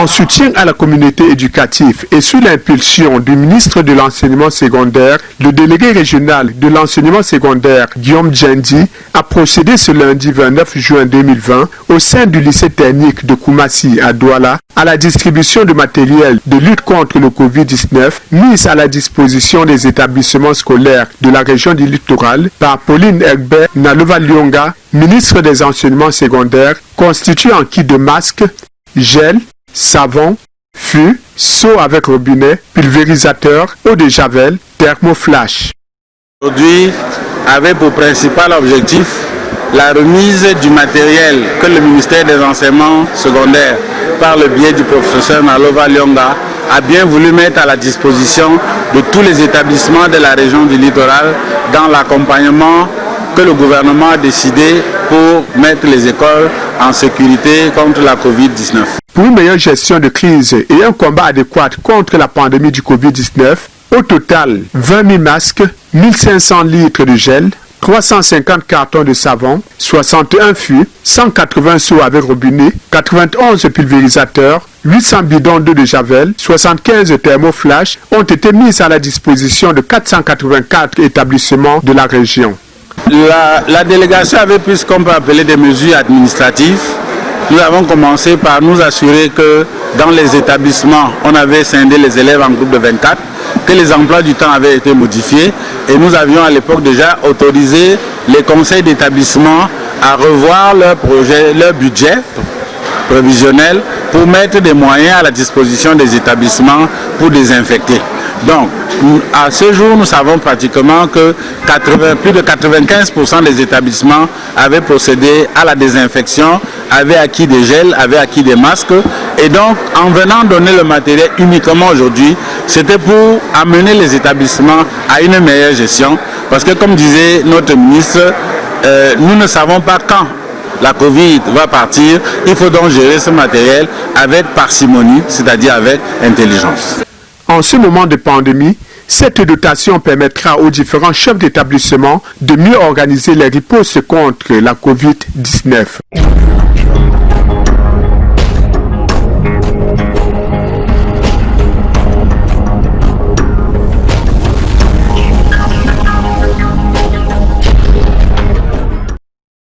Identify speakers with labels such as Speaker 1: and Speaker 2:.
Speaker 1: En soutien à la communauté éducative et sous l'impulsion du ministre de l'Enseignement secondaire, le délégué régional de l'enseignement secondaire, Guillaume Djendi, a procédé ce lundi 29 juin 2020 au sein du lycée technique de Koumassi à Douala à la distribution de matériel de lutte contre le Covid-19 mis à la disposition des établissements scolaires de la région du littoral par Pauline Egbert Nalova-Lyonga, ministre des enseignements secondaires, constitué en kit de masques, gel, savon, fût, seau avec robinet, pulvérisateur, eau de javel, thermoflash.
Speaker 2: Aujourd'hui, avait pour principal objectif la remise du matériel que le ministère des enseignements secondaires, par le biais du professeur Nalova-Lyonga, a bien voulu mettre à la disposition de tous les établissements de la région du littoral dans l'accompagnement que le gouvernement a décidé pour mettre les écoles en sécurité contre la Covid-19.
Speaker 1: Pour une meilleure gestion de crise et un combat adéquat contre la pandémie du Covid-19, au total, 20 000 masques, 1500 litres de gel, 350 cartons de savon, 61 fûts, 180 seaux avec robinet, 91 pulvérisateurs, 800 bidons d'eau de javel, 75 thermoflash ont été mis à la disposition de 484 établissements de la région.
Speaker 2: La délégation avait pris ce qu'on peut appeler des mesures administratives. Nous avons commencé par nous assurer que dans les établissements, on avait scindé les élèves en groupe de 24, que les emplois du temps avaient été modifiés et nous avions à l'époque déjà autorisé les conseils d'établissement à revoir leur projet, leur budget prévisionnel pour mettre des moyens à la disposition des établissements pour désinfecter. Donc, à ce jour, nous savons pratiquement que plus de 95% des établissements avaient procédé à la désinfection, avaient acquis des gels, avaient acquis des masques. Et donc, en venant donner le matériel uniquement aujourd'hui, c'était pour amener les établissements à une meilleure gestion. Parce que, comme disait notre ministre, nous ne savons pas quand la Covid va partir. Il faut donc gérer ce matériel avec parcimonie, c'est-à-dire avec intelligence.
Speaker 1: En ce moment de pandémie, cette dotation permettra aux différents chefs d'établissement de mieux organiser les ripostes contre la Covid-19.